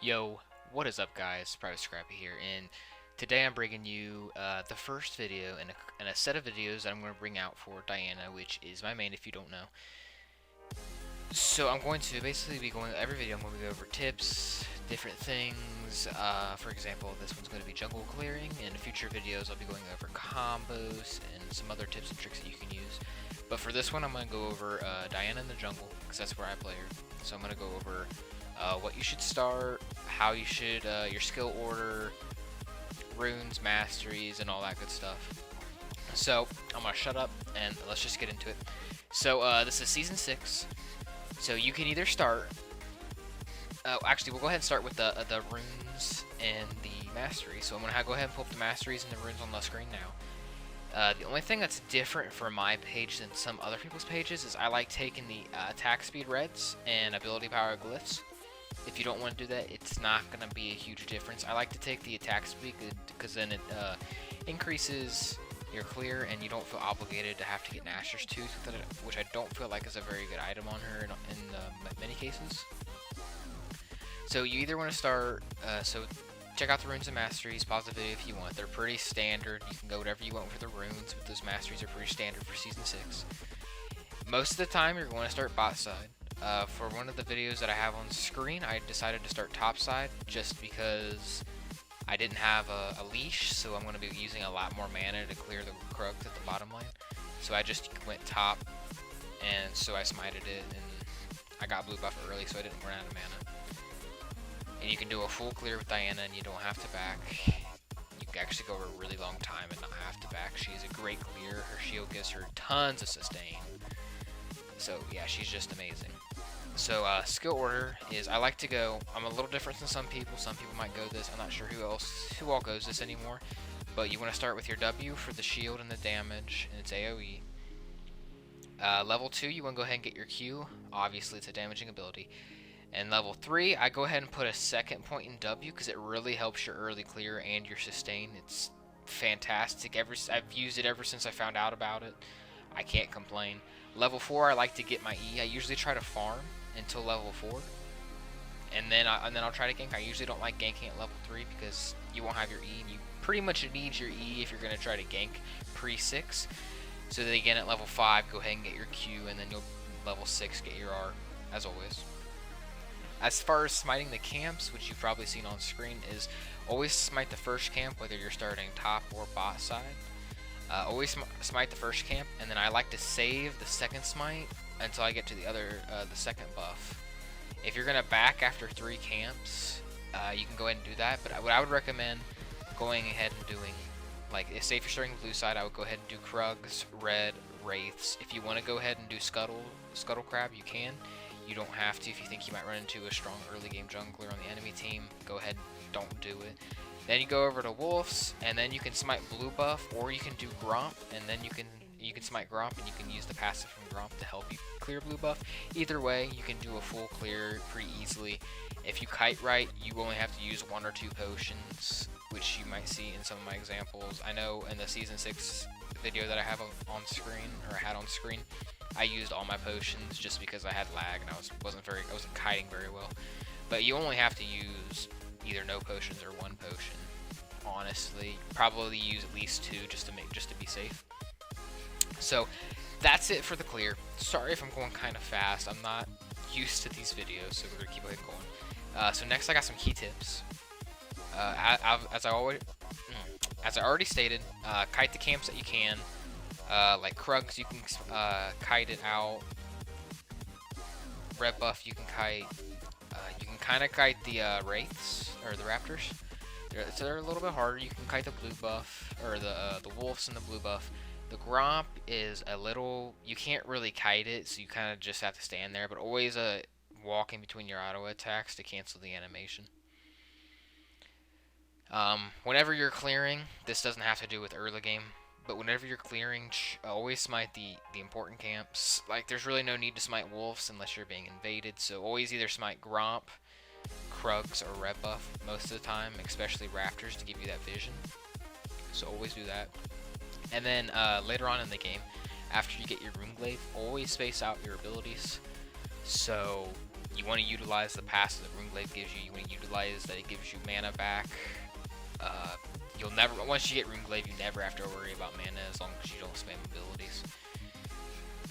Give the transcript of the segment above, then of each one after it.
Yo, what is up, guys? Private Scrappy here, and today I'm bringing you the first video in a set of videos that I'm going to bring out for Diana, which is my main if you don't know. So I'm going to basically be going every video. I'm going to go over tips, different things. For example, this one's going to be jungle clearing. In future videos, I'll be going over combos and some other tips and tricks that you can use. But for this one, I'm going to go over Diana in the jungle because that's where I play her. So I'm going to go over what you should start, how you should, your skill order, runes, masteries, and all that good stuff. So I'm gonna shut up and let's just get into it. So this is season 6. So you can either start. Actually, we'll go ahead and start with the runes and the mastery. So I'm gonna go ahead and pull up the masteries and the runes on the screen now. The only thing that's different for my page than some other people's pages is I like taking the attack speed reds and ability power glyphs. If you don't want to do that, it's not going to be a huge difference. I like to take the attack speed because then it increases your clear and you don't feel obligated to have to get Nashor's Tooth, which I don't feel like is a very good item on her in many cases. So you either want to start, so check out the runes and masteries, pause the video if you want. They're pretty standard. You can go whatever you want for the runes, but those masteries are pretty standard for season 6. Most of the time you're going to start bot side. For one of the videos that I have on screen, I decided to start top side just because I didn't have a leash, so I'm going to be using a lot more mana to clear the Krugs at the bottom lane. So I just went top, and so I smited it, and I got blue buff early, so I didn't run out of mana. And you can do a full clear with Diana, and you don't have to back. You can actually go over a really long time and not have to back. She's a great clear. Her shield gives her tons of sustain. So yeah, she's just amazing. So skill order is I like to go. I'm a little different than some people. Some people might go this. I'm not sure who all goes this anymore. But you want to start with your W for the shield and the damage, and it's AOE. Level 2, you want to go ahead and get your Q. Obviously, it's a damaging ability. And level 3, I go ahead and put a second point in W because it really helps your early clear and your sustain. It's fantastic. I've used it ever since I found out about it. I can't complain. Level 4, I like to get my E. I usually try to farm until level 4, and then I'll try to gank. I usually don't like ganking at level 3 because you won't have your E, and you pretty much need your E if you're going to try to gank pre-6. So then again, at level 5, go ahead and get your Q, and then you'll level 6 get your R, as always. As far as smiting the camps, which you've probably seen on screen, is always smite the first camp, whether you're starting top or bot side. Always smite the first camp, and then I like to save the second smite until I get to the second buff. If you're gonna back after 3 camps, you can go ahead and do that. But what I would recommend going ahead and doing, like, say if you're starting blue side, I would go ahead and do Krugs, red, wraiths. If you want to go ahead and do scuttle crab, you can. You don't have to. If you think you might run into a strong early game jungler on the enemy team, go ahead, don't do it. Then you go over to wolves, and then you can smite blue buff, or you can do Gromp, and then you can smite Gromp, and you can use the passive from Gromp to help you clear blue buff. Either way, you can do a full clear pretty easily. If you kite right, you only have to use 1 or 2 potions, which you might see in some of my examples. I know in the season 6 video that I have on screen, or I had on screen, I used all my potions just because I had lag and I wasn't kiting very well. But you only have to use either no potions or 1 potion. Honestly, probably use at least 2 just to be safe. So that's it for the clear. Sorry if I'm going kind of fast. I'm not used to these videos, so we're gonna keep it going. So next, I got some key tips. As I already stated, kite the camps that you can. Like Krugs, you can kite it out. Red buff, you can kite. You can kind of kite the wraiths or the raptors. They're a little bit harder. You can kite the blue buff or the wolves and the blue buff. The Gromp is a little. You can't really kite it, so you kind of just have to stand there. But always walk in between your auto attacks to cancel the animation. Whenever you're clearing, this doesn't have to do with early game. But whenever you're clearing, always smite the important camps. Like, there's really no need to smite wolves unless you're being invaded. So always either smite Gromp, Krugs, or red buff most of the time, especially raptors to give you that vision. So always do that. And then later on in the game, after you get your Rune Glaive, always space out your abilities. So you want to utilize the passive that Runeglaive gives you. You want to utilize that it gives you mana back. You'll never, once you get Runeglaive, you never have to worry about mana as long as you don't spam abilities.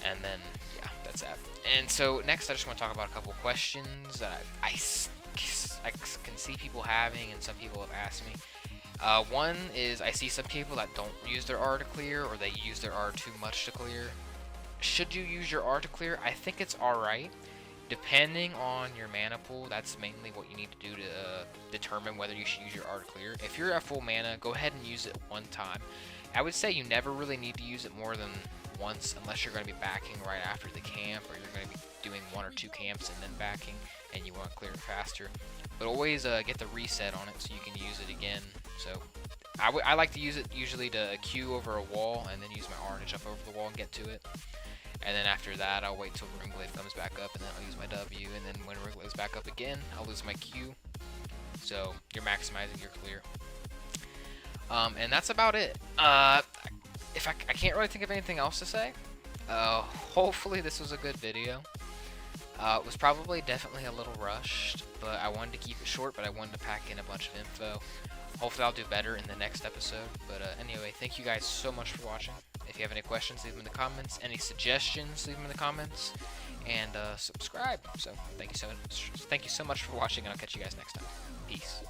And then, yeah, that's that. And so next, I just want to talk about a couple questions that I can see people having, and some people have asked me. One is, I see some people that don't use their R to clear, or they use their R too much to clear. Should you use your R to clear? I think it's alright. Depending on your mana pool, that's mainly what you need to do to determine whether you should use your R to clear. If you're at full mana, go ahead and use it one time. I would say you never really need to use it more than once, unless you're going to be backing right after the camp, or you're going to be doing 1 or 2 camps and then backing, and you want to clear it faster. But always get the reset on it so you can use it again. So I like to use it usually to queue over a wall, and then use my R to jump over the wall and get to it. And then after that, I'll wait till Runeglaive comes back up, and then I'll use my W, and then when Runeglaive's back up again, I'll lose my Q. So you're maximizing your clear. And that's about it. If I can't really think of anything else to say. Hopefully this was a good video. It was probably definitely a little rushed, but I wanted to keep it short, but I wanted to pack in a bunch of info. Hopefully I'll do better in the next episode. But anyway, thank you guys so much for watching. If you have any questions, leave them in the comments. Any suggestions, leave them in the comments. And subscribe. So thank you so much for watching, and I'll catch you guys next time. Peace.